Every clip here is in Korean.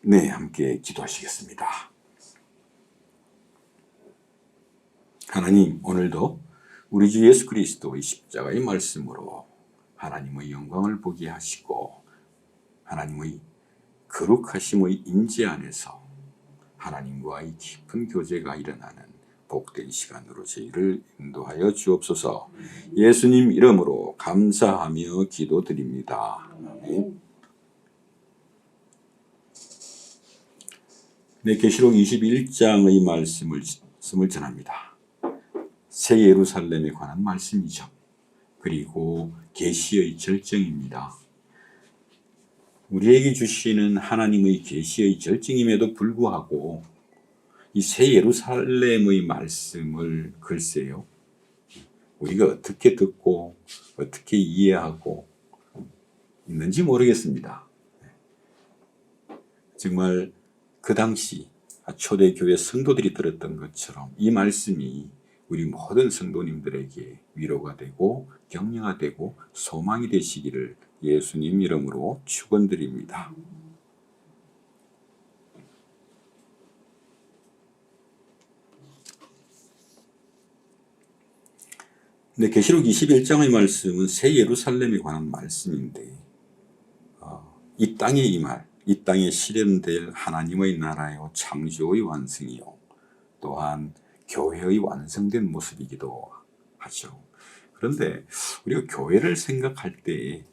네, 함께 기도하시겠습니다. 하나님, 오늘도 우리 주 예수 그리스도의 십자가의 말씀으로 하나님의 영광을 보게 하시고 하나님의 거룩하심의 임재 안에서 하나님과의 깊은 교제가 일어나는 복된 시간으로 저희를 인도하여 주옵소서. 예수님 이름으로 감사하며 기도드립니다. 아멘. 네, 계시록 21장의 말씀을 전합니다. 새 예루살렘에 관한 말씀이죠. 그리고 계시의 절정입니다. 우리에게 주시는 하나님의 계시의 절정임에도 불구하고 이 새 예루살렘의 말씀을 글쎄요, 우리가 어떻게 듣고 어떻게 이해하고 있는지 모르겠습니다. 정말 그 당시 초대교회 성도들이 들었던 것처럼 이 말씀이 우리 모든 성도님들에게 위로가 되고 격려가 되고 소망이 되시기를 예수님 이름으로 축원드립니다. 네, 계시록 21장의 말씀은 새 예루살렘에 관한 말씀인데 이 땅에 실현될 하나님의 나라요 창조의 완성이요 또한 교회의 완성된 모습이기도 하죠. 그런데 우리가 교회를 생각할 때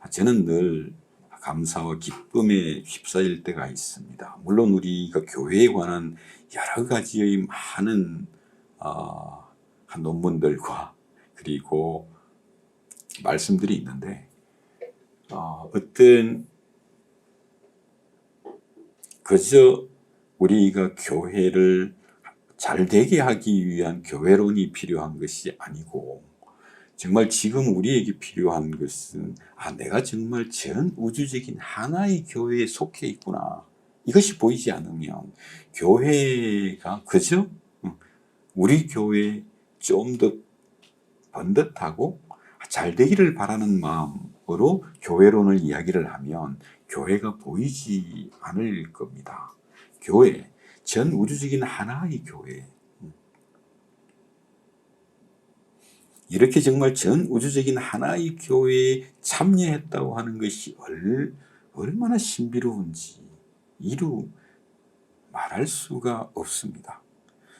저는 늘 감사와 기쁨에 휩싸일 때가 있습니다. 물론 우리가 교회에 관한 여러 가지의 많은 논문들과 그리고 말씀들이 있는데 어떤 그저 우리가 교회를 잘 되게 하기 위한 교회론이 필요한 것이 아니고 정말 지금 우리에게 필요한 것은 내가 정말 전 우주적인 하나의 교회에 속해 있구나. 이것이 보이지 않으면 교회가 그저 우리 교회 좀 더 번듯하고 잘 되기를 바라는 마음으로 교회론을 이야기를 하면 교회가 보이지 않을 겁니다. 교회, 전 우주적인 하나의 교회, 이렇게 정말 전 우주적인 하나의 교회에 참여했다고 하는 것이 얼마나 신비로운지 이루 말할 수가 없습니다.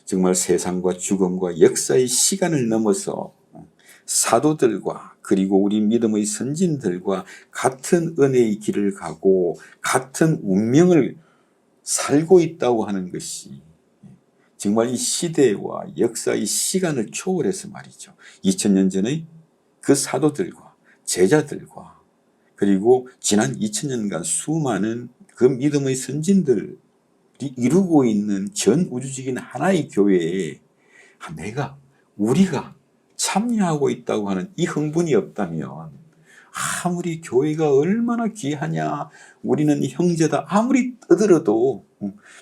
정말 세상과 죽음과 역사의 시간을 넘어서 사도들과 그리고 우리 믿음의 선진들과 같은 은혜의 길을 가고 같은 운명을 살고 있다고 하는 것이 정말 이 시대와 역사의 시간을 초월해서 말이죠. 2000년 전의 그 사도들과 제자들과 그리고 지난 2000년간 수많은 그 믿음의 선진들이 이루고 있는 전 우주적인 하나의 교회에 우리가 참여하고 있다고 하는 이 흥분이 없다면 아무리 교회가 얼마나 귀하냐, 우리는 형제다 아무리 떠들어도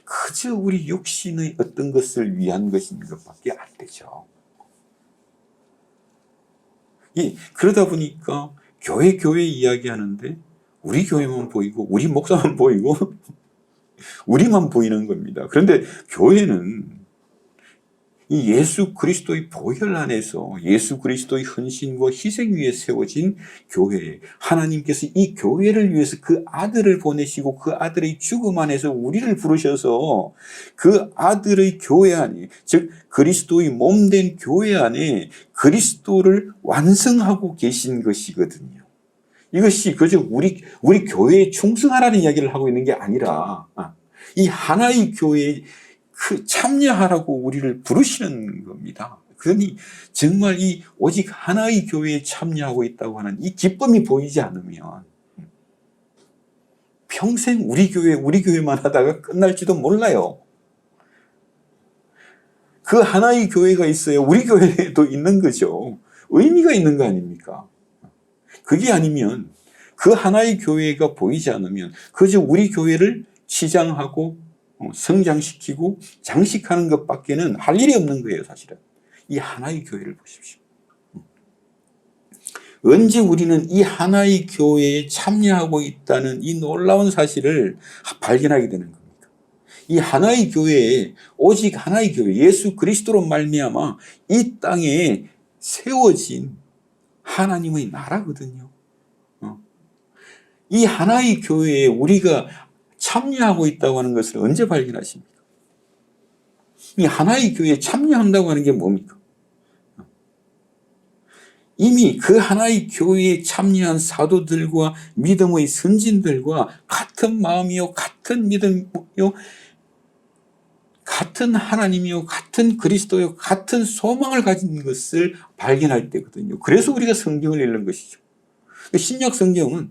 그저 우리 육신의 어떤 것을 위한 것인 것밖에 안 되죠. 그러다 보니까 교회 이야기하는데 우리 교회만 보이고 우리 목사만 보이고 우리만 보이는 겁니다. 그런데 교회는 이 예수 그리스도의 보혈 안에서 예수 그리스도의 헌신과 희생 위에 세워진 교회, 하나님께서 이 교회를 위해서 그 아들을 보내시고 그 아들의 죽음 안에서 우리를 부르셔서 그 아들의 교회 안에, 즉 그리스도의 몸된 교회 안에 그리스도를 완성하고 계신 것이거든요. 이것이 그저 우리 교회에 충성하라는 이야기를 하고 있는 게 아니라 이 하나의 교회에 참여하라고 우리를 부르시는 겁니다. 그러니 정말 이 오직 하나의 교회에 참여하고 있다고 하는 이 기쁨이 보이지 않으면 평생 우리 교회만 하다가 끝날지도 몰라요. 그 하나의 교회가 있어야 우리 교회도 있는 거죠. 의미가 있는 거 아닙니까? 그게 아니면 그 하나의 교회가 보이지 않으면 그저 우리 교회를 치장하고 성장시키고 장식하는 것밖에는 할 일이 없는 거예요. 사실은 이 하나의 교회를 보십시오. 언제 우리는 이 하나의 교회에 참여하고 있다는 이 놀라운 사실을 발견하게 되는 겁니다. 이 하나의 교회에, 오직 하나의 교회, 예수 그리스도로 말미암아 이 땅에 세워진 하나님의 나라거든요. 이 하나의 교회에 우리가 참여하고 있다고 하는 것을 언제 발견하십니까? 이 하나의 교회에 참여한다고 하는 게 뭡니까? 이미 그 하나의 교회에 참여한 사도들과 믿음의 선진들과 같은 마음이요, 같은 믿음이요, 같은 하나님이요, 같은 그리스도요, 같은 소망을 가진 것을 발견할 때거든요. 그래서 우리가 성경을 읽는 것이죠. 신약 성경은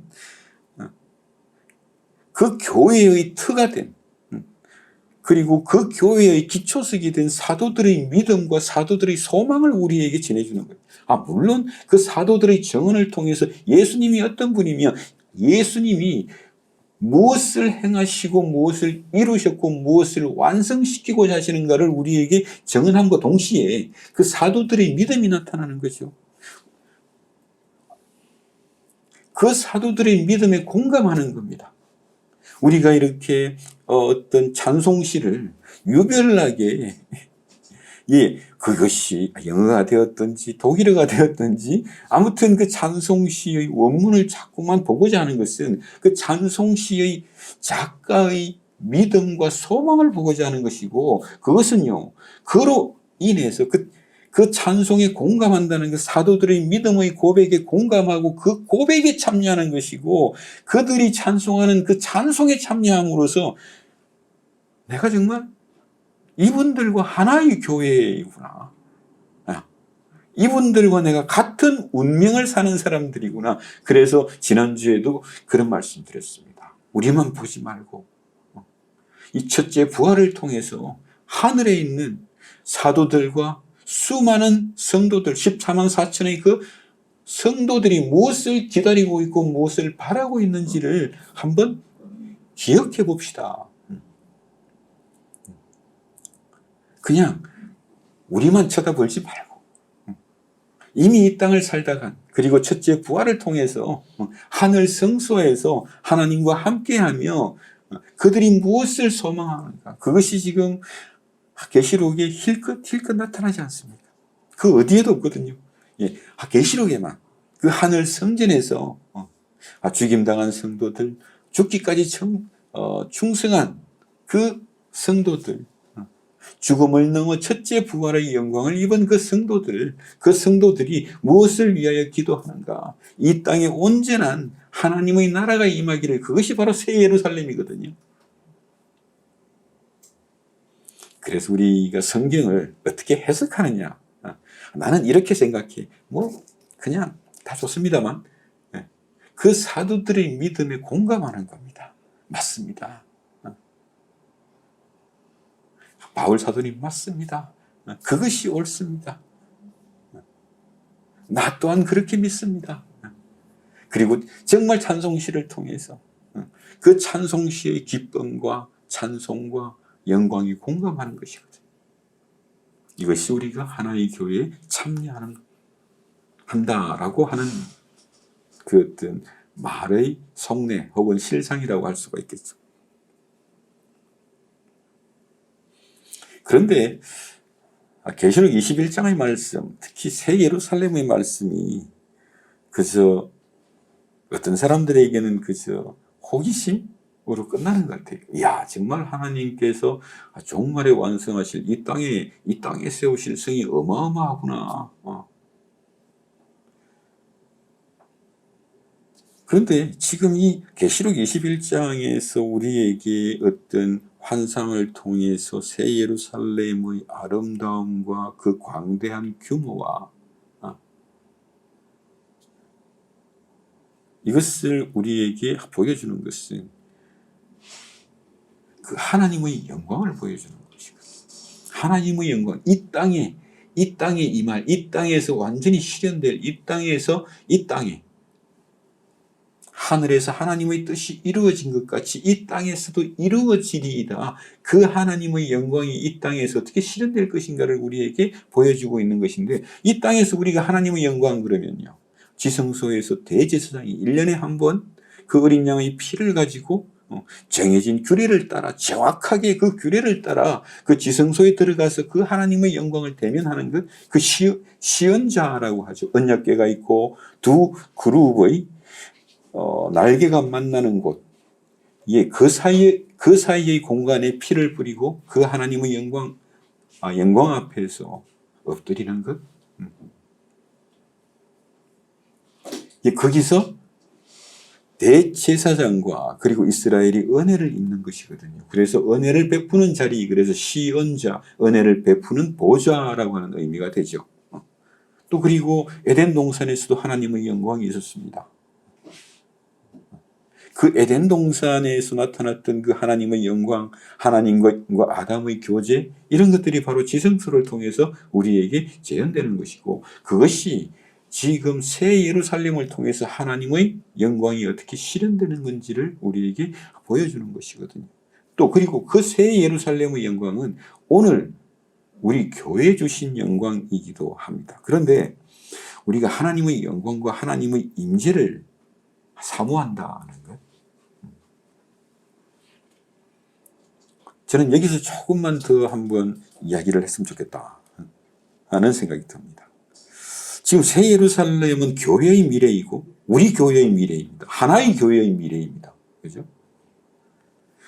그 교회의 터가 된, 그리고 그 교회의 기초석이 된 사도들의 믿음과 사도들의 소망을 우리에게 전해주는 거예요. 물론 그 사도들의 증언을 통해서 예수님이 어떤 분이며 예수님이 무엇을 행하시고 무엇을 이루셨고 무엇을 완성시키고자 하시는가를 우리에게 증언함과 동시에 그 사도들의 믿음이 나타나는 거죠. 그 사도들의 믿음에 공감하는 겁니다. 우리가 이렇게 어떤 찬송시를 유별나게, 그것이 영어가 되었든지 독일어가 되었든지 아무튼 그 찬송시의 원문을 자꾸만 보고자 하는 것은 그 찬송시의 작가의 믿음과 소망을 보고자 하는 것이고, 그것은요, 그로 인해서 그 찬송에 공감한다는 그 사도들의 믿음의 고백에 공감하고 그 고백에 참여하는 것이고, 그들이 찬송하는 그 찬송에 참여함으로써 내가 정말 이분들과 하나의 교회이구나, 이분들과 내가 같은 운명을 사는 사람들이구나. 그래서 지난주에도 그런 말씀 드렸습니다. 우리만 보지 말고 이 첫째 부활을 통해서 하늘에 있는 사도들과 수많은 성도들, 14만 4천의 그 성도들이 무엇을 기다리고 있고 무엇을 바라고 있는지를 한번 기억해 봅시다. 그냥 우리만 쳐다보지 말고 이미 이 땅을 살다간, 그리고 첫째 부활을 통해서 하늘 성소에서 하나님과 함께하며 그들이 무엇을 소망하는가, 그것이 지금 계시록에 힐끗 나타나지 않습니까? 그 어디에도 없거든요. 계시록에만 그 하늘 성전에서 죽임당한 성도들, 죽기까지 충성한 그 성도들, 죽음을 넘어 첫째 부활의 영광을 입은 그 성도들이 무엇을 위하여 기도하는가? 이 땅에 온전한 하나님의 나라가 임하기를, 그것이 바로 새 예루살렘이거든요. 그래서 우리가 성경을 어떻게 해석하느냐, 나는 이렇게 생각해. 그냥 다 좋습니다만, 그 사도들의 믿음에 공감하는 겁니다. 맞습니다. 바울 사도님 맞습니다. 그것이 옳습니다. 나 또한 그렇게 믿습니다. 그리고 정말 찬송시를 통해서 그 찬송시의 기쁨과 찬송과 영광이 공감하는 것이거든요. 이것이 우리가 하나의 교회에 참여한다라고 하는 그 어떤 말의 속내 혹은 실상이라고 할 수가 있겠죠. 그런데 계시록 21장의 말씀, 특히 새 예루살렘의 말씀이 그저 어떤 사람들에게는 그저 호기심으로 끝나는 것 같아요. 정말 하나님께서 종말에 완성하실 이 땅에 세우실 성이 어마어마하구나. 그런데 지금 이 계시록 21장에서 우리에게 어떤 환상을 통해서 새 예루살렘의 아름다움과 그 광대한 규모와 이것을 우리에게 보여주는 것은 그 하나님의 영광을 보여주는 것이고, 하나님의 영광, 이 땅에 임할, 이 땅에서 완전히 실현될, 이 땅에 하늘에서 하나님의 뜻이 이루어진 것 같이 이 땅에서도 이루어지리이다. 그 하나님의 영광이 이 땅에서 어떻게 실현될 것인가를 우리에게 보여주고 있는 것인데, 이 땅에서 우리가 하나님의 영광 그러면요, 지성소에서 대제사장이 1년에 한 번 그 어린 양의 피를 가지고 정해진 규례를 따라 정확하게 그 규례를 따라 그 지성소에 들어가서 그 하나님의 영광을 대면하는 것, 그 시언자라고 하죠. 언약궤가 있고 두 그룹의 날개가 만나는 곳, 예, 그 사이의 공간에 피를 뿌리고 그 하나님의 영광 앞에서 엎드리는 것. 예, 거기서 대제사장과 그리고 이스라엘이 은혜를 입는 것이거든요. 그래서 은혜를 베푸는 자리, 그래서 시언자, 은혜를 베푸는 보좌라고 하는 의미가 되죠. 또 그리고 에덴 동산에서도 하나님의 영광이 있었습니다. 그 에덴 동산에서 나타났던 그 하나님의 영광, 하나님과 아담의 교제, 이런 것들이 바로 지성소를 통해서 우리에게 재현되는 것이고, 그것이 지금 새 예루살렘을 통해서 하나님의 영광이 어떻게 실현되는 건지를 우리에게 보여주는 것이거든요. 또 그리고 그 새 예루살렘의 영광은 오늘 우리 교회에 주신 영광이기도 합니다. 그런데 우리가 하나님의 영광과 하나님의 임재를 사모한다는 것, 저는 여기서 조금만 더 한번 이야기를 했으면 좋겠다 하는 생각이 듭니다. 지금 새 예루살렘은 교회의 미래이고 우리 교회의 미래입니다. 하나의 교회의 미래입니다. 그죠?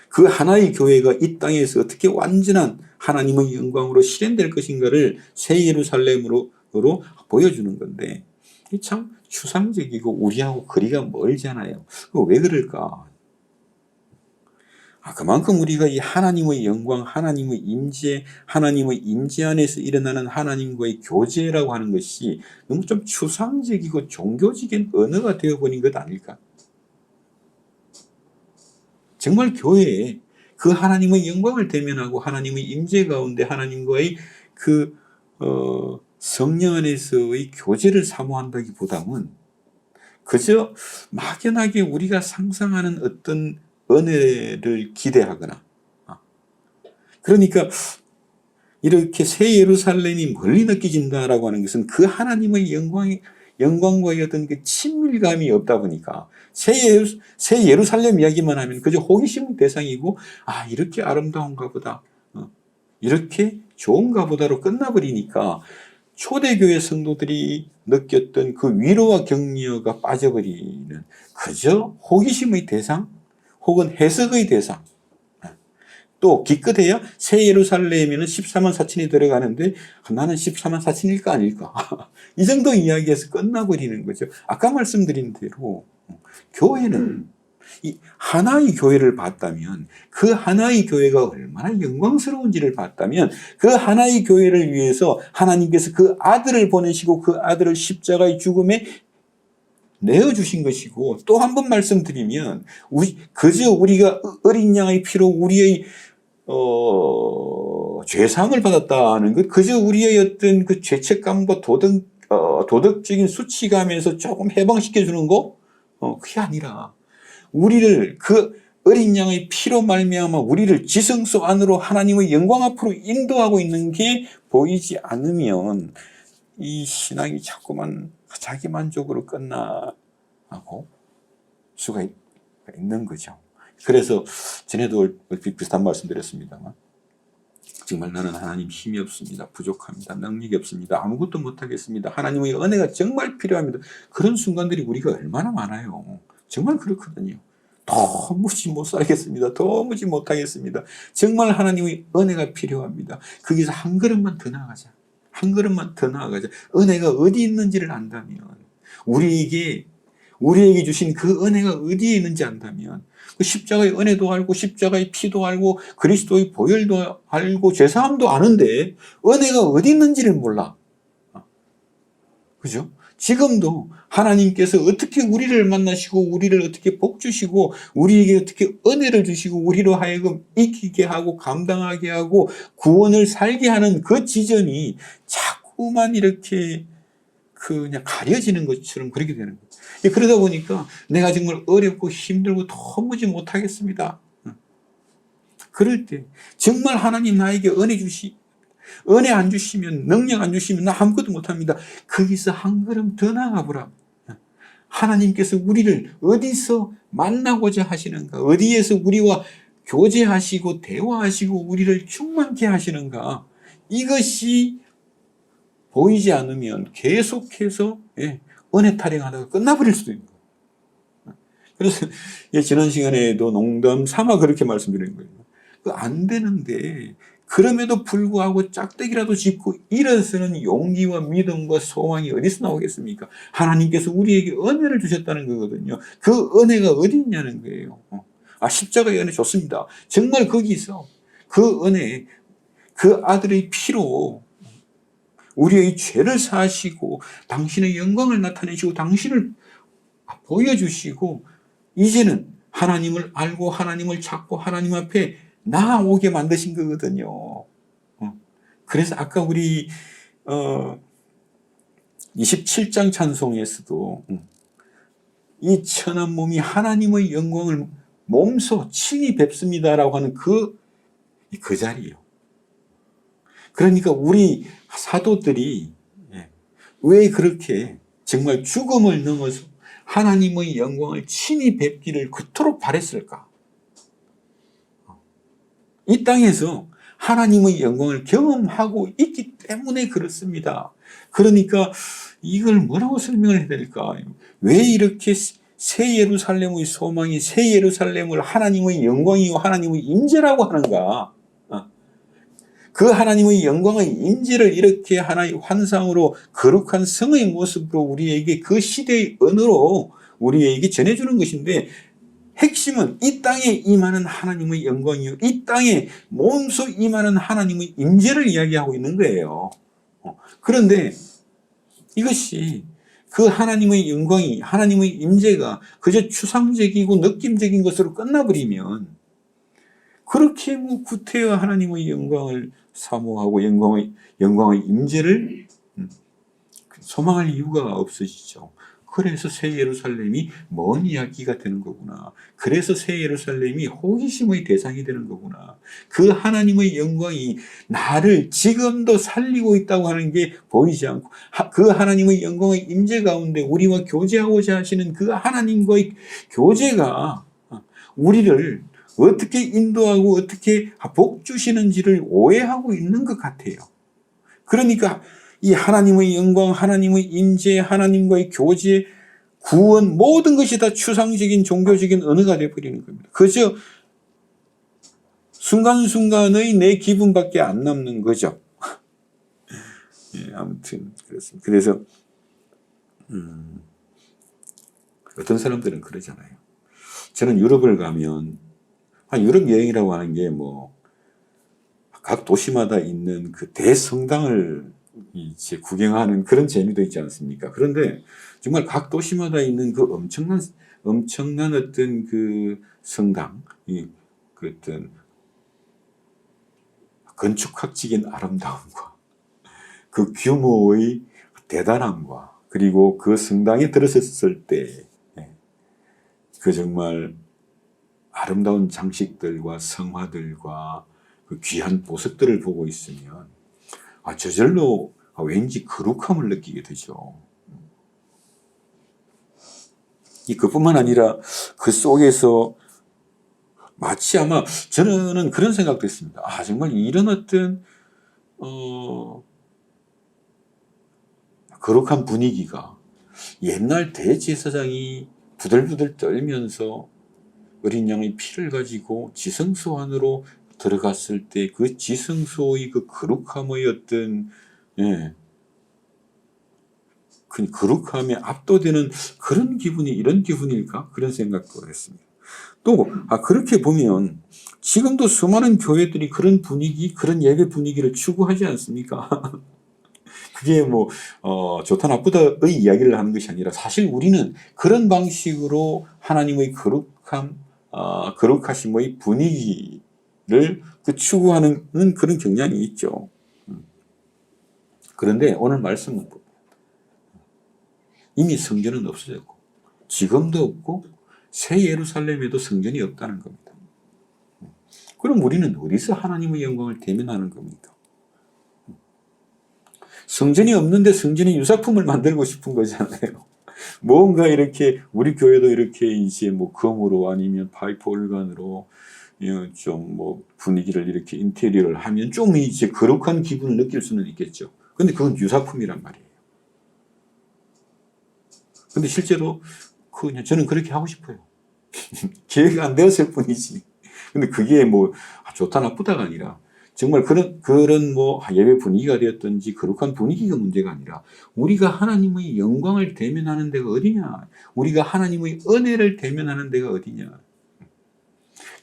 그 하나의 교회가 이 땅에서 어떻게 완전한 하나님의 영광으로 실현될 것인가를 새 예루살렘으로 보여주는 건데, 이 참 추상적이고 우리하고 거리가 멀잖아요. 왜 그럴까? 그만큼 우리가 이 하나님의 영광, 하나님의 임재 안에서 일어나는 하나님과의 교제라고 하는 것이 너무 좀 추상적이고 종교적인 언어가 되어버린 것 아닐까? 정말 교회에 그 하나님의 영광을 대면하고 하나님의 임재 가운데 하나님과의 그 성령 안에서의 교제를 사모한다기보다는 그저 막연하게 우리가 상상하는 어떤 은혜를 기대하거나, 그러니까 이렇게 새 예루살렘이 멀리 느껴진다라고 하는 것은 그 하나님의 영광과의 어떤 그 친밀감이 없다 보니까 새 예루살렘 이야기만 하면 그저 호기심의 대상이고, 이렇게 아름다운가 보다, 이렇게 좋은가 보다로 끝나버리니까 초대교회 성도들이 느꼈던 그 위로와 격려가 빠져버리는 그저 호기심의 대상 혹은 해석의 대상. 또 기껏해야 새 예루살렘에는 14만 4천이 들어가는데 나는 14만 4천일까 아닐까 이 정도 이야기에서 끝나버리는 거죠. 아까 말씀드린 대로 교회는 이 하나의 교회를 봤다면, 그 하나의 교회가 얼마나 영광스러운지를 봤다면, 그 하나의 교회를 위해서 하나님께서 그 아들을 보내시고 그 아들을 십자가의 죽음에 내어주신 것이고, 또 한 번 말씀드리면 그저 우리가 어린 양의 피로 우리의 죄상을 받았다는 것, 그저 우리의 어떤 그 죄책감과 도덕적인 수치감에서 조금 해방시켜 주는 거, 그게 아니라 우리를 그 어린 양의 피로 말미암아 우리를 지성소 안으로 하나님의 영광 앞으로 인도하고 있는 게 보이지 않으면 이 신앙이 자꾸만 자기 만족으로 끝나고 수가 있는 거죠. 그래서 전에도 비슷한 말씀 드렸습니다만, 정말 나는 하나님 힘이 없습니다. 부족합니다. 능력이 없습니다. 아무것도 못하겠습니다. 하나님의 은혜가 정말 필요합니다. 그런 순간들이 우리가 얼마나 많아요. 정말 그렇거든요. 도무지 못 살겠습니다. 도무지 못하겠습니다. 정말 하나님의 은혜가 필요합니다. 거기서 한 걸음만 더 나아가자. 한 걸음만 더 나아가자. 은혜가 어디 있는지를 안다면, 우리에게 주신 그 은혜가 어디에 있는지 안다면, 그 십자가의 은혜도 알고 십자가의 피도 알고 그리스도의 보혈도 알고 죄사함도 아는데 은혜가 어디 있는지를 몰라. 그죠? 지금도 하나님께서 어떻게 우리를 만나시고 우리를 어떻게 복 주시고 우리에게 어떻게 은혜를 주시고 우리로 하여금 익히게 하고 감당하게 하고 구원을 살게 하는 그 지점이 자꾸만 이렇게 그냥 가려지는 것처럼 그렇게 되는 거예요. 그러다 보니까 내가 정말 어렵고 힘들고 도무지 못하겠습니다. 그럴 때 정말 하나님 나에게 은혜 안 주시면, 능력 안 주시면 나 아무것도 못합니다. 거기서 한 걸음 더 나아가 보라. 하나님께서 우리를 어디서 만나고자 하시는가? 어디에서 우리와 교제하시고 대화하시고 우리를 충만케 하시는가? 이것이 보이지 않으면 계속해서 은혜 타령하다가 끝나버릴 수도 있는 거예요. 그래서 지난 시간에도 농담 삼아 그렇게 말씀드리는 거예요. 안 되는데 그럼에도 불구하고 짝대기라도 짚고 일어서는 용기와 믿음과 소망이 어디서 나오겠습니까? 하나님께서 우리에게 은혜를 주셨다는 거거든요. 그 은혜가 어디 있냐는 거예요. 십자가의 은혜 좋습니다. 정말 거기서 그 은혜, 그 아들의 피로 우리의 죄를 사하시고 당신의 영광을 나타내시고 당신을 보여주시고 이제는 하나님을 알고 하나님을 찾고 하나님 앞에 나아오게 만드신 거거든요. 그래서 아까 우리 27장 찬송에서도 이 천한 몸이 하나님의 영광을 몸소 친히 뵙습니다라고 하는 그 자리예요. 그러니까 우리 사도들이 왜 그렇게 정말 죽음을 넘어서 하나님의 영광을 친히 뵙기를 그토록 바랬을까? 이 땅에서 하나님의 영광을 경험하고 있기 때문에 그렇습니다. 그러니까 이걸 뭐라고 설명을 해야 될까? 왜 이렇게 새 예루살렘의 소망이 새 예루살렘을 하나님의 영광이고 하나님의 임재라고 하는가? 그 하나님의 영광의 임재를 이렇게 하나의 환상으로 거룩한 성의 모습으로 우리에게 그 시대의 언어로 우리에게 전해주는 것인데 핵심은 이 땅에 임하는 하나님의 영광이요 이 땅에 몸소 임하는 하나님의 임재를 이야기하고 있는 거예요. 그런데 이것이 그 하나님의 영광이 하나님의 임재가 그저 추상적이고 느낌적인 것으로 끝나버리면 그렇게 구태여 하나님의 영광을 사모하고 영광의 임재를 소망할 이유가 없어지죠. 그래서 새 예루살렘이 먼 이야기가 되는 거구나. 그래서 새 예루살렘이 호기심의 대상이 되는 거구나. 그 하나님의 영광이 나를 지금도 살리고 있다고 하는 게 보이지 않고 그 하나님의 영광의 임재 가운데 우리와 교제하고자 하시는 그 하나님과의 교제가 우리를 어떻게 인도하고 어떻게 복 주시는지를 오해하고 있는 것 같아요. 그러니까 이 하나님의 영광, 하나님의 임재, 하나님과의 교제, 구원 모든 것이 다 추상적인 종교적인 언어가 되어버리는 겁니다. 그저 순간순간의 내 기분밖에 안 남는 거죠. 아무튼 그렇습니다. 그래서 어떤 사람들은 그러잖아요. 저는 유럽을 가면 유럽 여행이라고 하는 게 각 도시마다 있는 그 대성당을 이제 구경하는 그런 재미도 있지 않습니까? 그런데 정말 각 도시마다 있는 그 엄청난 어떤 그 성당, 그 어떤 건축학적인 아름다움과 그 규모의 대단함과 그리고 그 성당에 들어섰을 때 그 정말 아름다운 장식들과 성화들과 그 귀한 보석들을 보고 있으면 저절로 왠지 거룩함을 느끼게 되죠. 그뿐만 아니라 그 속에서 마치 아마 저는 그런 생각도 했습니다. 정말 이런 어떤 거룩한 분위기가 옛날 대제사장이 부들부들 떨면서 어린 양의 피를 가지고 지성소 안으로 들어갔을 때 그 지성소의 그 거룩함의 어떤 그 거룩함에 압도되는 그런 기분이 이런 기분일까? 그런 생각도 했습니다. 또 그렇게 보면 지금도 수많은 교회들이 그런 분위기, 그런 예배 분위기를 추구하지 않습니까? 그게 좋다 나쁘다의 이야기를 하는 것이 아니라 사실 우리는 그런 방식으로 하나님의 거룩하심의 분위기를 추구하는 그런 경향이 있죠. 그런데 오늘 말씀은 이미 성전은 없어졌고 지금도 없고 새 예루살렘에도 성전이 없다는 겁니다. 그럼 우리는 어디서 하나님의 영광을 대면하는 겁니까? 성전이 없는데 성전의 유사품을 만들고 싶은 거잖아요. 뭔가 이렇게 우리 교회도 이렇게 이제 뭐 금으로 아니면 파이프 올간으로 좀 뭐 분위기를 이렇게 인테리어를 하면 좀 이제 거룩한 기분을 느낄 수는 있겠죠. 근데 그건 유사품이란 말이에요. 근데 실제로 그냥 저는 그렇게 하고 싶어요. 기회가 안 되었을 뿐이지. 근데 그게 뭐 좋다 나쁘다가 아니라 정말 그런 뭐 예배 분위기가 되었든지 거룩한 분위기가 문제가 아니라 우리가 하나님의 영광을 대면하는 데가 어디냐? 우리가 하나님의 은혜를 대면하는 데가 어디냐?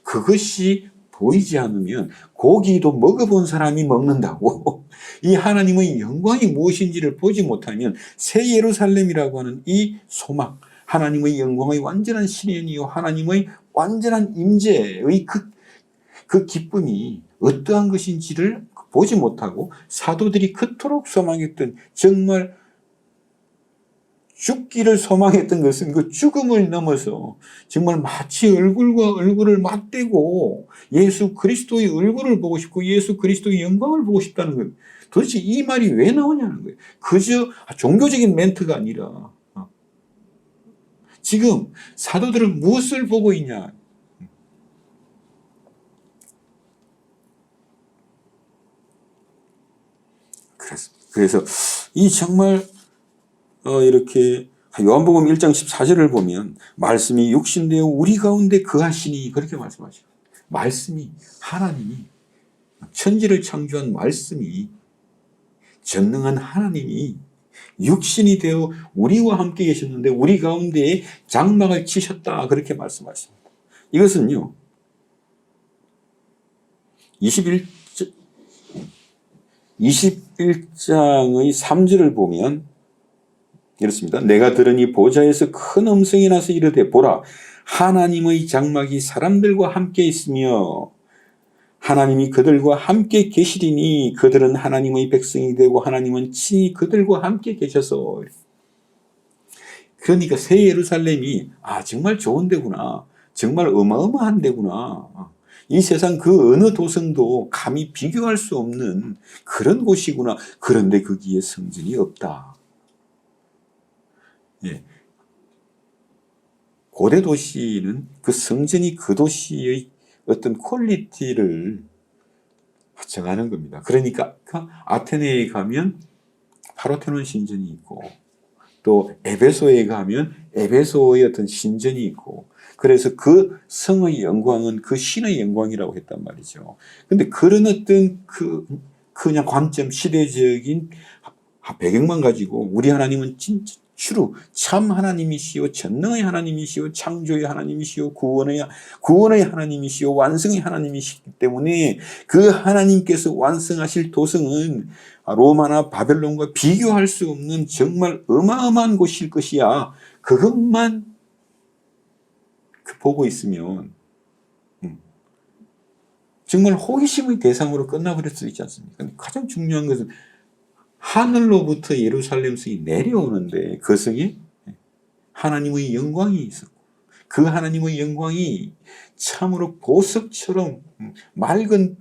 그것이 보이지 않으면 고기도 먹어본 사람이 먹는다고 이 하나님의 영광이 무엇인지를 보지 못하면 새 예루살렘이라고 하는 이 소망, 하나님의 영광의 완전한 실현이요 하나님의 완전한 임재의 그 기쁨이 어떠한 것인지를 보지 못하고 사도들이 그토록 소망했던 정말 죽기를 소망했던 것은 그 죽음을 넘어서 정말 마치 얼굴과 얼굴을 맞대고 예수 그리스도의 얼굴을 보고 싶고 예수 그리스도의 영광을 보고 싶다는 것. 도대체 이 말이 왜 나오냐는 거예요. 그저 종교적인 멘트가 아니라 지금 사도들은 무엇을 보고 있냐. 그래서 이 정말 이렇게 요한복음 1장 14절을 보면 말씀이 육신되어 우리 가운데 거하시니 그렇게 말씀하시고 말씀이 하나님이 천지를 창조한 말씀이 전능한 하나님이 육신이 되어 우리와 함께 계셨는데 우리 가운데에 장막을 치셨다 그렇게 말씀하십니다. 이것은요 21장의 3절을 보면 이렇습니다. 내가 들으니 보좌에서 큰 음성이 나서 이르되 보라 하나님의 장막이 사람들과 함께 있으며 하나님이 그들과 함께 계시리니 그들은 하나님의 백성이 되고 하나님은 친히 그들과 함께 계셔서. 그러니까 새 예루살렘이 정말 좋은 데구나, 정말 어마어마한 데구나, 이 세상 그 어느 도성도 감히 비교할 수 없는 그런 곳이구나. 그런데 거기에 성전이 없다. 예. 고대 도시는 그 성전이 그 도시의 어떤 퀄리티를 정하는 겁니다. 그러니까 아테네에 가면 파르테논 신전이 있고 또 에베소에 가면 에베소의 어떤 신전이 있고 그래서 그 성의 영광은 그 신의 영광이라고 했단 말이죠. 근데 그런 어떤 그냥 관점, 시대적인 배경만 가지고 우리 하나님은 진짜 참 하나님이시오, 전능의 하나님이시오, 창조의 하나님이시오, 구원의 하나님이시오, 완성의 하나님이시기 때문에 그 하나님께서 완성하실 도성은 로마나 바벨론과 비교할 수 없는 정말 어마어마한 곳일 것이야. 그것만 보고 있으면 정말 호기심의 대상으로 끝나버릴 수 있지 않습니까? 가장 중요한 것은 하늘로부터 예루살렘 성이 내려오는데 그 성에 하나님의 영광이 있었고 그 하나님의 영광이 참으로 보석처럼 맑은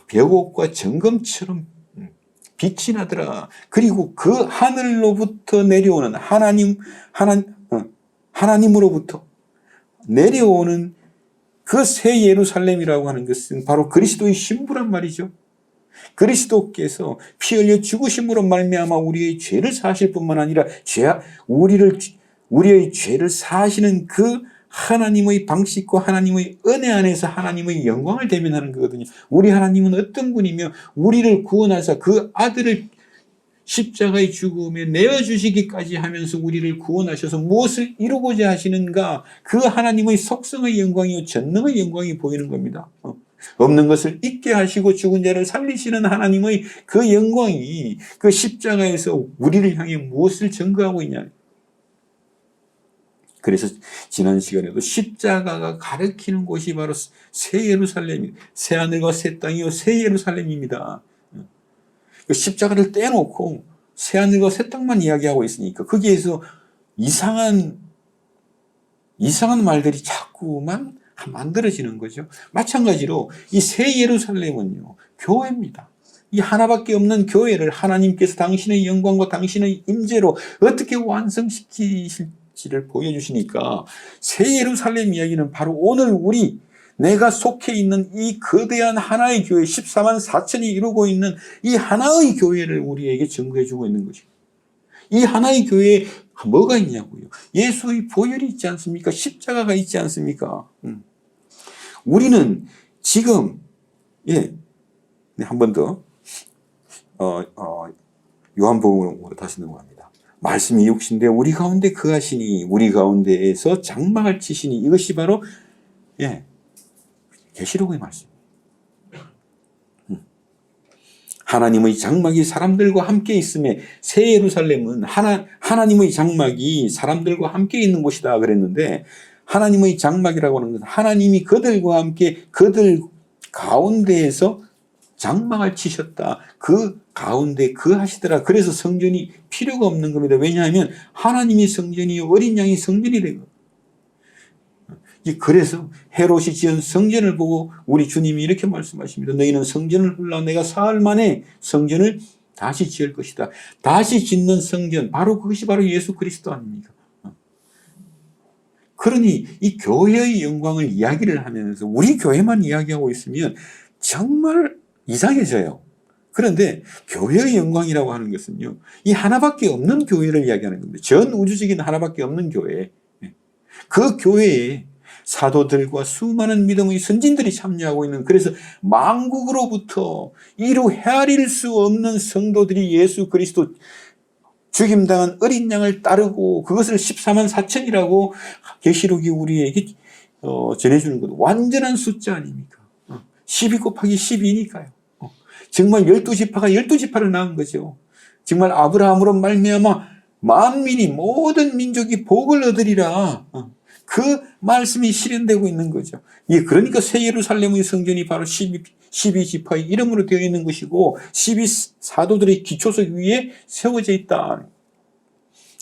벽옥과 정금처럼 빛이 나더라. 그리고 그 하늘로부터 내려오는 하나님으로부터 내려오는 그 새 예루살렘이라고 하는 것은 바로 그리스도의 신부란 말이죠. 그리스도께서 피 흘려 죽으심으로 말미암아 우리의 죄를 사실 뿐만 아니라 우리의 죄를 사시는 그 하나님의 방식과 하나님의 은혜 안에서 하나님의 영광을 대면하는 거거든요. 우리 하나님은 어떤 분이며 우리를 구원하사 그 아들을 십자가의 죽음에 내어주시기까지 하면서 우리를 구원하셔서 무엇을 이루고자 하시는가, 그 하나님의 속성의 영광이요 전능의 영광이 보이는 겁니다. 없는 것을 있게 하시고 죽은 자를 살리시는 하나님의 그 영광이 그 십자가에서 우리를 향해 무엇을 증거하고 있냐. 그래서 지난 시간에도 십자가가 가리키는 곳이 바로 새 예루살렘입니다. 새 하늘과 새 땅이요 새 예루살렘입니다. 그 십자가를 떼놓고 새 하늘과 새 땅만 이야기하고 있으니까 거기에서 이상한 말들이 자꾸만 만들어지는 거죠. 마찬가지로 이 새 예루살렘은요 교회입니다. 이 하나밖에 없는 교회를 하나님께서 당신의 영광과 당신의 임재로 어떻게 완성시키실지를 보여주시니까 새 예루살렘 이야기는 바로 오늘 내가 속해 있는 이 거대한 하나의 교회 14만 4천이 이루고 있는 이 하나의 교회를 우리에게 증거해 주고 있는 것입니다. 이 하나의 교회에 뭐가 있냐고요? 예수의 보혈이 있지 않습니까? 십자가가 있지 않습니까? 우리는 지금 한 번 더 요한복음으로 다시 넘어갑니다. 말씀이 육신되 우리 가운데 거하시니 우리 가운데에서 장막을 치시니 이것이 바로 계시록의 말씀. 하나님의 장막이 사람들과 함께 있음에 새 예루살렘은 하나님의 장막이 사람들과 함께 있는 곳이다 그랬는데 하나님의 장막이라고 하는 것은 하나님이 그들과 함께 그들 가운데에서 장막을 치셨다. 그 가운데 하시더라. 그래서 성전이 필요가 없는 겁니다. 왜냐하면 하나님이 성전이요 어린 양이 성전이 된 겁니다. 그래서 헤롯이 지은 성전을 보고 우리 주님이 이렇게 말씀하십니다. 너희는 성전을 헐라 내가 사흘 만에 성전을 다시 지을 것이다. 다시 짓는 성전, 그것이 바로 예수 그리스도 아닙니까? 그러니 이 교회의 영광을 이야기를 하면서 우리 교회만 이야기하고 있으면 정말 이상해져요. 그런데 교회의 영광이라고 하는 것은요, 이 하나밖에 없는 교회를 이야기하는 겁니다. 전 우주적인 하나밖에 없는 교회. 그 교회에 사도들과 수많은 믿음의 선진들이 참여하고 있는, 그래서 만국으로부터 이루 헤아릴 수 없는 성도들이 예수 그리스도 죽임당한 어린 양을 따르고 그것을 14만 4천이라고 계시록이 우리에게 전해주는 것, 완전한 숫자 아닙니까? 12 곱하기 12니까요. 정말 12지파가 12지파를 낳은 거죠. 정말 아브라함으로 말미암아 만민이 모든 민족이 복을 얻으리라. 그 말씀이 실현되고 있는 거죠. 그러니까 새 예루살렘의 성전이 바로 12지파의 이름으로 되어 있는 것이고 12사도들의 기초석 위에 세워져 있다.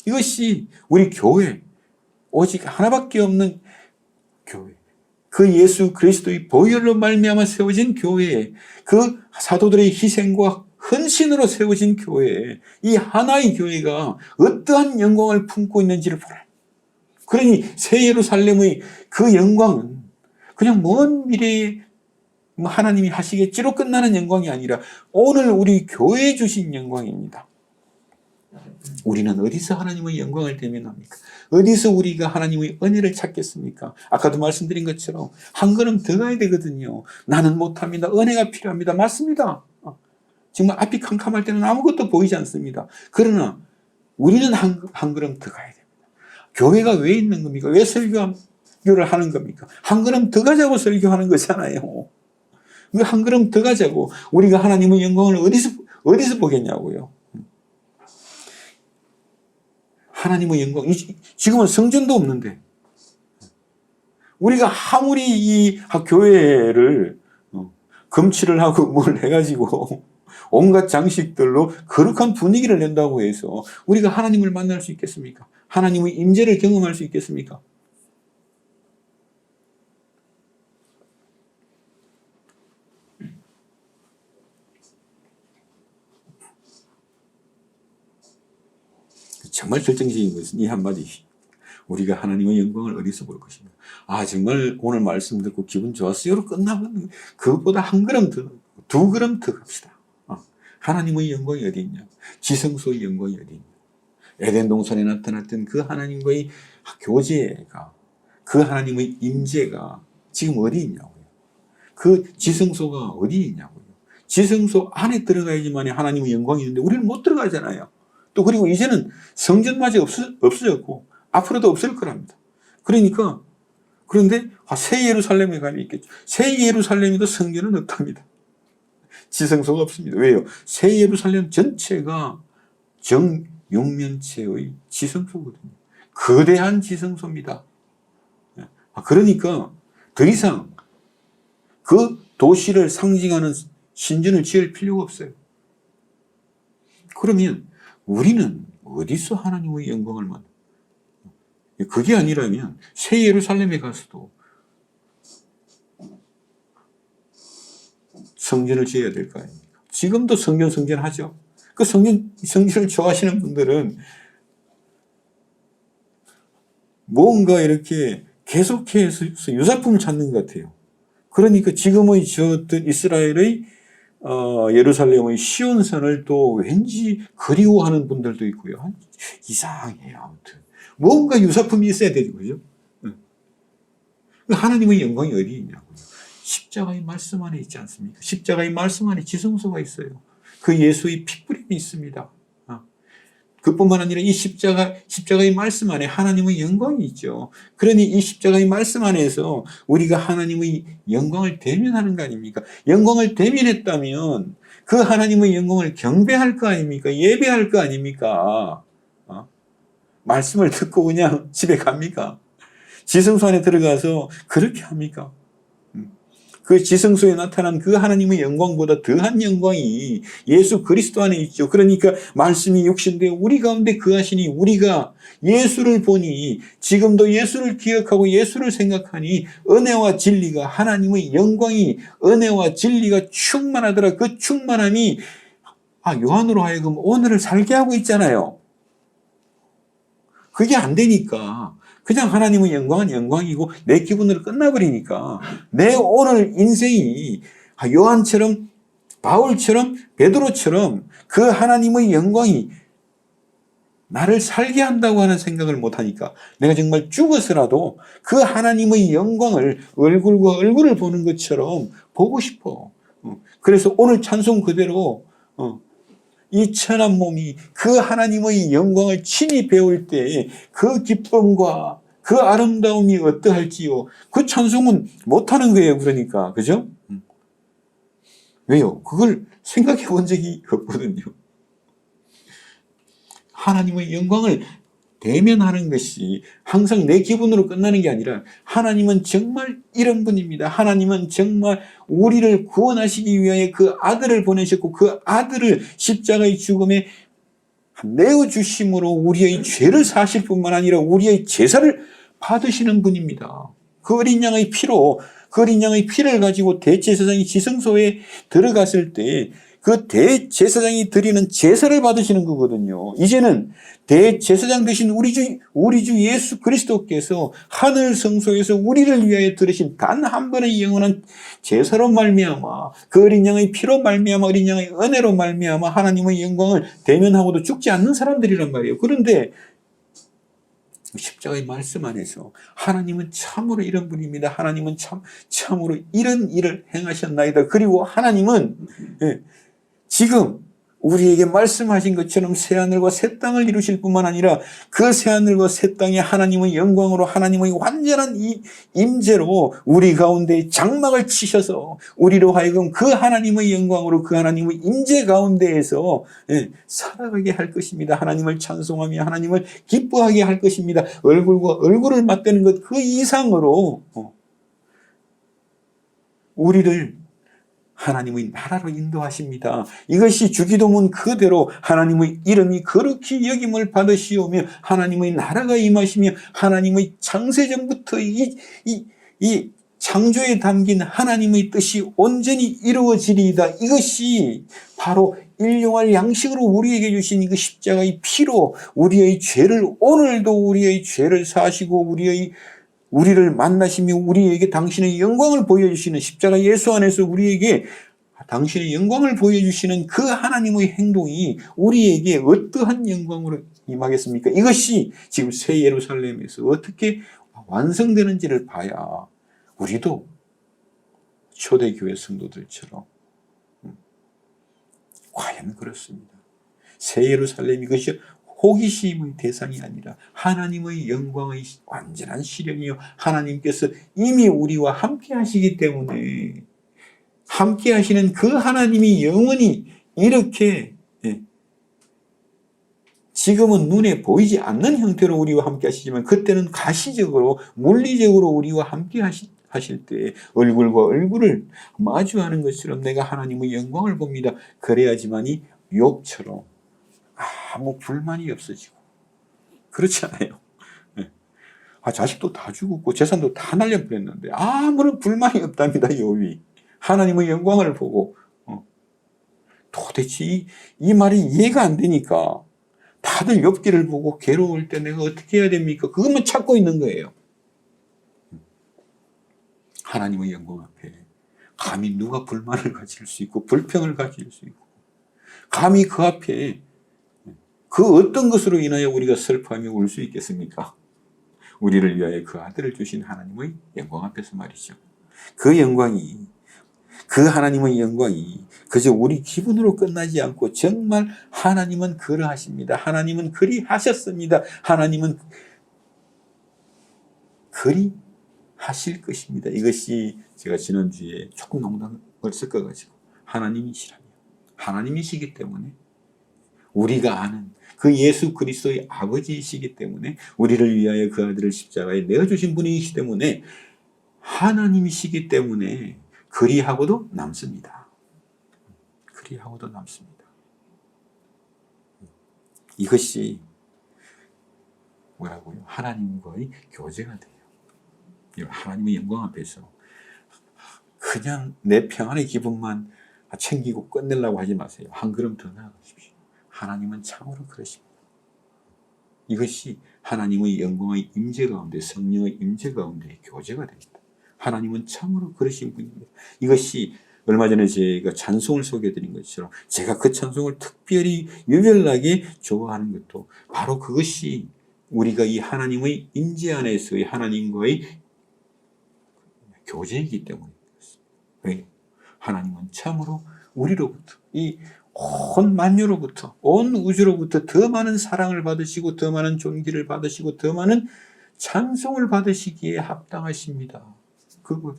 이것이 우리 교회, 오직 하나밖에 없는 교회, 그 예수 그리스도의 보혈로 말미암아 세워진 교회, 그 사도들의 희생과 헌신으로 세워진 교회, 이 하나의 교회가 어떠한 영광을 품고 있는지를 보라. 그러니 새 예루살렘의 그 영광은 그냥 먼 미래에 하나님이 하시겠지로 끝나는 영광이 아니라 오늘 우리 교회에 주신 영광입니다. 우리는 어디서 하나님의 영광을 대면합니까? 어디서 우리가 하나님의 은혜를 찾겠습니까? 아까도 말씀드린 것처럼 한 걸음 더 가야 되거든요. 나는 못합니다. 은혜가 필요합니다. 맞습니다. 정말 앞이 캄캄할 때는 아무것도 보이지 않습니다. 그러나 우리는 한 걸음 더 가야 됩니다. 교회가 왜 있는 겁니까? 왜 설교를 하는 겁니까? 한 걸음 더 가자고 설교하는 거잖아요. 한 걸음 더 가자고. 우리가 하나님의 영광을 어디서 보겠냐고요. 하나님의 영광, 지금은 성전도 없는데 우리가 아무리 이 교회를 금칠을 하고 뭘 해가지고 온갖 장식들로 거룩한 분위기를 낸다고 해서 우리가 하나님을 만날 수 있겠습니까? 하나님의 임재를 경험할 수 있겠습니까? 정말 결정적인 것은 이 한마디. 우리가 하나님의 영광을 어디서 볼 것인가? 정말 오늘 말씀 듣고 기분 좋았어요로 끝나면 그것보다 한 걸음 더, 두 걸음 더 갑시다. 하나님의 영광이 어디 있냐? 지성소의 영광이 어디 있냐? 에덴 동산에 나타났던 그 하나님과의 교제가, 그 하나님의 임재가 지금 어디 있냐고요? 그 지성소가 어디 있냐고요? 지성소 안에 들어가야지만 하나님의 영광이 있는데 우리는 못 들어가잖아요. 또 그리고 이제는 성전마저 없어졌고 앞으로도 없을 거랍니다. 그런데 새 예루살렘에 가면 있겠죠. 새 예루살렘에도 성전은 없답니다. 지성소가 없습니다. 왜요? 새 예루살렘 전체가 정육면체의 지성소거든요. 거대한 지성소입니다. 그러니까 더 이상 그 도시를 상징하는 신전을 지을 필요가 없어요. 그러면 우리는 어디서 하나님의 영광을 만나? 그게 아니라면 새 예루살렘에 가서도 성전을 지어야 될 거 아닙니까? 지금도 성전하죠. 그 성전을 좋아하시는 분들은 뭔가 이렇게 계속해서 유사품을 찾는 것 같아요. 그러니까 지금의 저 이스라엘의 예루살렘의 시온산을 또 왠지 그리워하는 분들도 있고요. 이상해요. 아무튼 뭔가 유사품이 있어야 되죠, 그죠? 하나님의 영광이 어디 있냐고요. 십자가의 말씀 안에 있지 않습니까? 십자가의 말씀 안에 지성소가 있어요. 그 예수의 핏부림이 있습니다. 그뿐만 아니라 이 십자가의 말씀 안에 하나님의 영광이 있죠. 그러니 이 십자가의 말씀 안에서 우리가 하나님의 영광을 대면하는 거 아닙니까? 영광을 대면했다면 그 하나님의 영광을 경배할 거 아닙니까? 예배할 거 아닙니까? 말씀을 듣고 그냥 집에 갑니까? 지성소 안에 들어가서 그렇게 합니까? 그 지성소에 나타난 그 하나님의 영광보다 더한 영광이 예수 그리스도 안에 있죠. 그러니까 말씀이 육신되어 우리 가운데 거하시니 우리가 예수를 보니 지금도 예수를 기억하고 예수를 생각하니 은혜와 진리가 하나님의 영광이 은혜와 진리가 충만하더라. 그 충만함이 요한으로 하여금 오늘을 살게 하고 있잖아요. 그게 안 되니까 그냥 하나님의 영광은 영광이고 내 기분으로 끝나버리니까 내 오늘 인생이 요한처럼 바울처럼 베드로처럼 그 하나님의 영광이 나를 살게 한다고 하는 생각을 못하니까 내가 정말 죽어서라도 그 하나님의 영광을 얼굴과 얼굴을 보는 것처럼 보고 싶어. 그래서 오늘 찬송 그대로 이 천한 몸이 그 하나님의 영광을 친히 배울 때 그 기쁨과 그 아름다움이 어떠할지요. 그 찬송은 못하는 거예요. 그러니까. 그죠? 왜요? 그걸 생각해 본 적이 없거든요. 하나님의 영광을 대면하는 것이 항상 내 기분으로 끝나는 게 아니라 하나님은 정말 이런 분입니다. 하나님은 정말 우리를 구원하시기 위하여 그 아들을 보내셨고 그 아들을 십자가의 죽음에 내어주심으로 우리의 죄를 사실 뿐만 아니라 우리의 제사를 받으시는 분입니다. 그 어린 양의 피로 그 어린 양의 피를 가지고 대제사장이 지성소에 들어갔을 때 그 대제사장이 드리는 제사를 받으시는 거거든요. 이제는 대제사장 되신 우리 주 예수 그리스도께서 하늘 성소에서 우리를 위하여 들으신 단 한 번의 영원한 제사로 말미암아 그 어린 양의 피로 말미암아 어린 양의 은혜로 말미암아 하나님의 영광을 대면하고도 죽지 않는 사람들이란 말이에요. 그런데 십자가의 말씀 안에서 하나님은 참으로 이런 분입니다. 하나님은 참으로 이런 일을 행하셨나이다. 그리고 하나님은 지금 우리에게 말씀하신 것처럼 새하늘과 새 땅을 이루실 뿐만 아니라 그 새하늘과 새 땅에 하나님의 영광으로 하나님의 완전한 임재로 우리 가운데 장막을 치셔서 우리로 하여금 그 하나님의 영광으로 그 하나님의 임재 가운데에서 살아가게 할 것입니다. 하나님을 찬송하며 하나님을 기뻐하게 할 것입니다. 얼굴과 얼굴을 맞대는 것 그 이상으로 우리를 하나님의 나라로 인도하십니다. 이것이 주기도문 그대로 하나님의 이름이 거룩히 여김을 받으시오며 하나님의 나라가 임하시며 하나님의 창세전부터 이 창조에 담긴 하나님의 뜻이 온전히 이루어지리이다. 이것이 바로 일용할 양식으로 우리에게 주신 이 십자가의 피로 우리의 죄를 오늘도 우리의 죄를 사시고 우리를 만나시며 우리에게 당신의 영광을 보여주시는 십자가 예수 안에서 우리에게 당신의 영광을 보여주시는 그 하나님의 행동이 우리에게 어떠한 영광으로 임하겠습니까? 이것이 지금 새 예루살렘에서 어떻게 완성되는지를 봐야 우리도 초대교회 성도들처럼 과연 그렇습니다. 새 예루살렘 이것이 호기심의 대상이 아니라 하나님의 영광의 완전한 실현이요. 하나님께서 이미 우리와 함께 하시기 때문에 함께 하시는 그 하나님이 영원히 이렇게 지금은 눈에 보이지 않는 형태로 우리와 함께 하시지만 그때는 가시적으로 물리적으로 우리와 함께 하실 때 얼굴과 얼굴을 마주하는 것처럼 내가 하나님의 영광을 봅니다. 그래야지만이 욥처럼 아무 불만이 없어지고 그렇지 않아요. 자식도 다 죽었고 재산도 다 날려버렸는데 아무런 불만이 없답니다. 욥이 하나님의 영광을 보고 도대체 이 말이 이해가 안 되니까 다들 욥기를 보고 괴로울 때 내가 어떻게 해야 됩니까? 그것만 찾고 있는 거예요. 하나님의 영광 앞에 감히 누가 불만을 가질 수 있고 불평을 가질 수 있고 감히 그 앞에 그 어떤 것으로 인하여 우리가 슬퍼하며 울 수 있겠습니까? 우리를 위하여 그 아들을 주신 하나님의 영광 앞에서 말이죠. 그 영광이, 그 하나님의 영광이 그저 우리 기분으로 끝나지 않고 정말 하나님은 그러하십니다. 하나님은 그리하셨습니다. 하나님은 그리하실 것입니다. 이것이 제가 지난주에 조금 농담을 섞어가지고 하나님이시라며, 하나님이시기 때문에 우리가 아는 그 예수 그리스도의 아버지이시기 때문에 우리를 위하여 그 아들을 십자가에 내어주신 분이시기 때문에 하나님이시기 때문에 그리하고도 남습니다. 그리하고도 남습니다. 이것이 뭐라고요? 하나님과의 교제가 돼요. 하나님의 영광 앞에서 그냥 내 평안의 기분만 챙기고 끝내려고 하지 마세요. 한 걸음 더 나아가십시오. 하나님은 참으로 그러십니다. 이것이 하나님의 영광의 임재 가운데, 성령의 임재 가운데 교제가 됩니다. 하나님은 참으로 그러신 분입니다. 이것이 얼마 전에 제가 찬송을 소개해드린 것처럼 제가 그 찬송을 특별히 유별나게 좋아하는 것도 바로 그것이 우리가 이 하나님의 임재 안에서의 하나님과의 교제이기 때문입니다. 왜? 하나님은 참으로 우리로부터 이 온 만유로부터 온 우주로부터 더 많은 사랑을 받으시고 더 많은 존귀를 받으시고 더 많은 찬송을 받으시기에 합당하십니다. 그거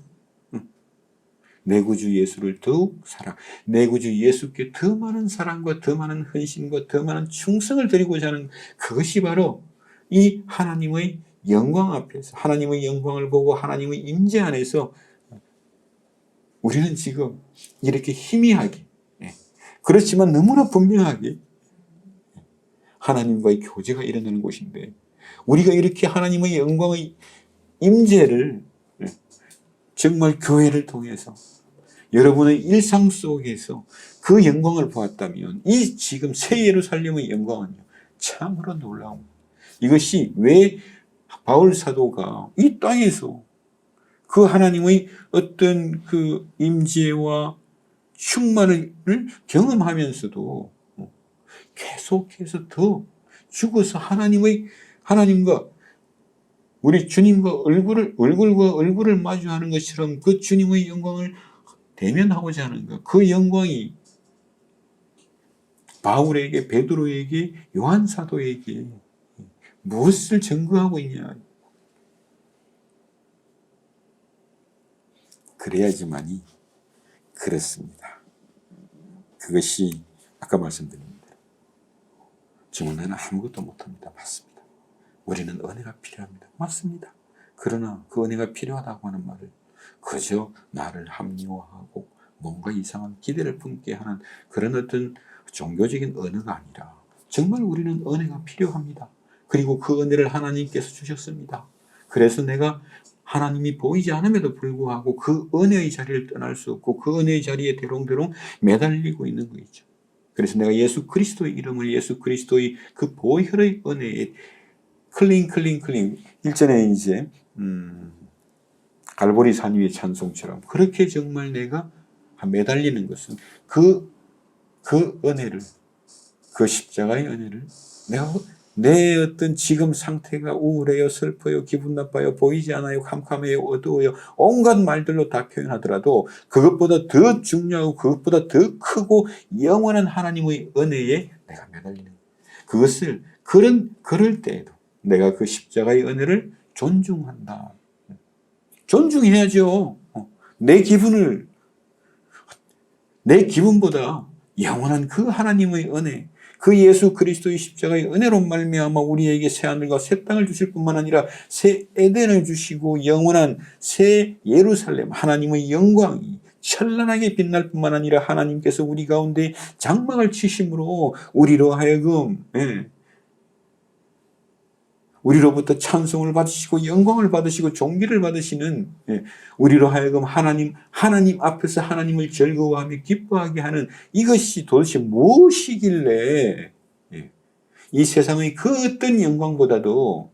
내 구주 예수를 더욱 사랑, 내 구주 예수께 더 많은 사랑과 더 많은 헌신과 더 많은 충성을 드리고자 하는 그것이 바로 이 하나님의 영광 앞에서 하나님의 영광을 보고 하나님의 임재 안에서 우리는 지금 이렇게 희미하게 그렇지만 너무나 분명하게 하나님과의 교제가 일어나는 곳인데 우리가 이렇게 하나님의 영광의 임재를 정말 교회를 통해서 여러분의 일상 속에서 그 영광을 보았다면 이 지금 새 예루살렘의 영광은요 참으로 놀라운 이것이 왜 바울 사도가 이 땅에서 그 하나님의 어떤 그 임재와 충만을 경험하면서도 계속해서 더 죽어서 하나님과 우리 주님과 얼굴과 얼굴을 마주하는 것처럼 그 주님의 영광을 대면하고자 하는 것. 그 영광이 바울에게, 베드로에게, 요한 사도에게 무엇을 증거하고 있냐. 그래야지만이 그렇습니다. 그것이 아까 말씀드린 대로 정말 나는 아무것도 못합니다. 맞습니다. 우리는 은혜가 필요합니다. 맞습니다. 그러나 그 은혜가 필요하다고 하는 말을 그저 나를 합리화하고 뭔가 이상한 기대를 품게 하는 그런 어떤 종교적인 언어가 아니라 정말 우리는 은혜가 필요합니다. 그리고 그 은혜를 하나님께서 주셨습니다. 그래서 내가 하나님이 보이지 않음에도 불구하고 그 은혜의 자리를 떠날 수 없고 그 은혜의 자리에 대롱대롱 매달리고 있는 거죠. 그래서 내가 예수 그리스도의 이름을 예수 그리스도의 그 보혈의 은혜에 클링 일전에 이제 갈보리 산 위의 찬송처럼 그렇게 정말 내가 매달리는 것은 그 은혜를 그 십자가의 은혜를 내가 내 어떤 지금 상태가 우울해요, 슬퍼요, 기분 나빠요, 보이지 않아요, 캄캄해요, 어두워요 온갖 말들로 다 표현하더라도 그것보다 더 중요하고 그것보다 더 크고 영원한 하나님의 은혜에 내가 매달리는 그것을 그럴 때에도 내가 그 십자가의 은혜를 존중한다. 존중해야죠. 내 기분보다 영원한 그 하나님의 은혜, 그 예수 그리스도의 십자가의 은혜로 말미암아 우리에게 새 하늘과 새 땅을 주실 뿐만 아니라 새 에덴을 주시고 영원한 새 예루살렘 하나님의 영광이 찬란하게 빛날 뿐만 아니라 하나님께서 우리 가운데 장막을 치심으로 우리로 하여금 우리로부터 찬송을 받으시고 영광을 받으시고 존귀를 받으시는, 우리로 하여금 하나님 앞에서 하나님을 즐거워하며 기뻐하게 하는 이것이 도대체 무엇이길래 이 세상의 그 어떤 영광보다도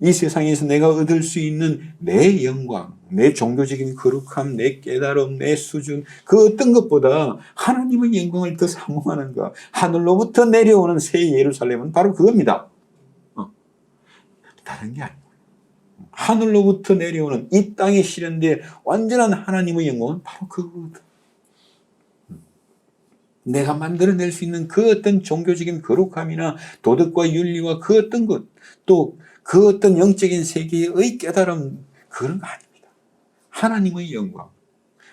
이 세상에서 내가 얻을 수 있는 내 영광, 내 종교적인 거룩함, 내 깨달음, 내 수준, 그 어떤 것보다 하나님의 영광을 더 사모하는가? 하늘로부터 내려오는 새 예루살렘은 바로 그겁니다. 다른 게 아니고 하늘로부터 내려오는 이 땅에 실현된 완전한 하나님의 영광은 바로 그거거든. 내가 만들어낼 수 있는 그 어떤 종교적인 거룩함이나 도덕과 윤리와 그 어떤 것, 또 그 어떤 영적인 세계의 깨달음, 그런 거 아닙니다. 하나님의 영광,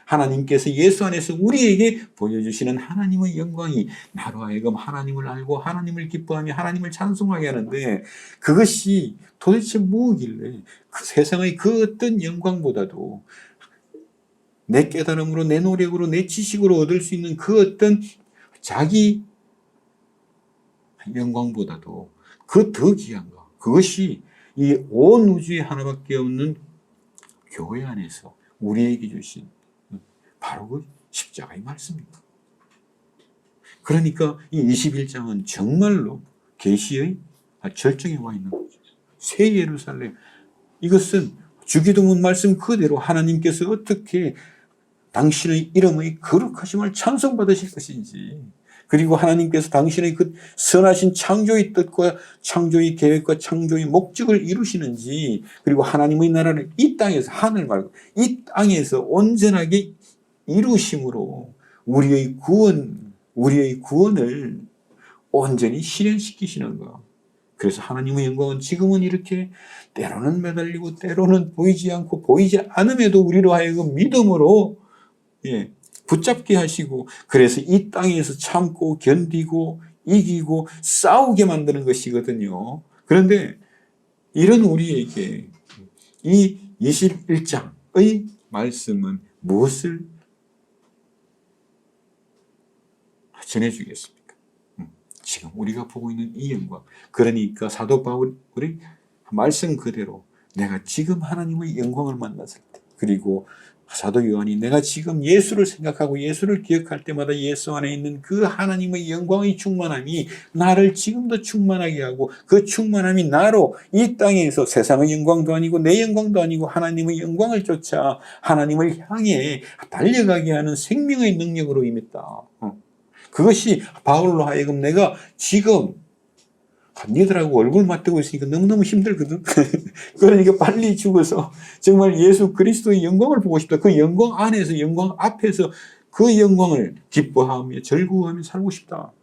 하나님께서 예수 안에서 우리에게 보여주시는 하나님의 영광이 나로 하여금 하나님을 알고 하나님을 기뻐하며 하나님을 찬송하게 하는데, 그것이 도대체 뭐길래 그 세상의 그 어떤 영광보다도 내 깨달음으로, 내 노력으로, 내 지식으로 얻을 수 있는 그 어떤 자기 영광보다도 그 더 귀한가? 그것이 이 온 우주에 하나밖에 없는 교회 안에서 우리에게 주신 바로 그 십자가의 말씀입니다. 그러니까 이 21장은 정말로 계시의 절정에 와 있는 거죠. 새 예루살렘, 이것은 주기도문 말씀 그대로 하나님께서 어떻게 당신의 이름의 거룩하심을 찬송받으실 것인지, 그리고 하나님께서 당신의 그 선하신 창조의 뜻과 창조의 계획과 창조의 목적을 이루시는지, 그리고 하나님의 나라를 이 땅에서, 하늘 말고 이 땅에서 온전하게 이루심으로 우리의 구원을 온전히 실현시키시는가. 그래서 하나님의 영광은 지금은 이렇게 때로는 매달리고 때로는 보이지 않고 보이지 않음에도 우리로 하여금 믿음으로 붙잡게 하시고, 그래서 이 땅에서 참고 견디고 이기고 싸우게 만드는 것이거든요. 그런데 이런 우리에게 이 21장의 말씀은 무엇을 전해주겠습니까? 지금 우리가 보고 있는 이 영광, 그러니까 사도 바울이 말씀 그대로 내가 지금 하나님의 영광을 만났을 때, 그리고 사도 요한이 내가 지금 예수를 생각하고 예수를 기억할 때마다 예수 안에 있는 그 하나님의 영광의 충만함이 나를 지금도 충만하게 하고, 그 충만함이 나로 이 땅에서 세상의 영광도 아니고 내 영광도 아니고 하나님의 영광을 쫓아 하나님을 향해 달려가게 하는 생명의 능력으로 임했다. 그것이 바울로 하여금 내가 지금 니들하고 얼굴 맞대고 있으니까 너무너무 힘들거든. 그러니까 빨리 죽어서 정말 예수 그리스도의 영광을 보고 싶다. 그 영광 안에서, 영광 앞에서 그 영광을 기뻐하며 즐거워하며 살고 싶다.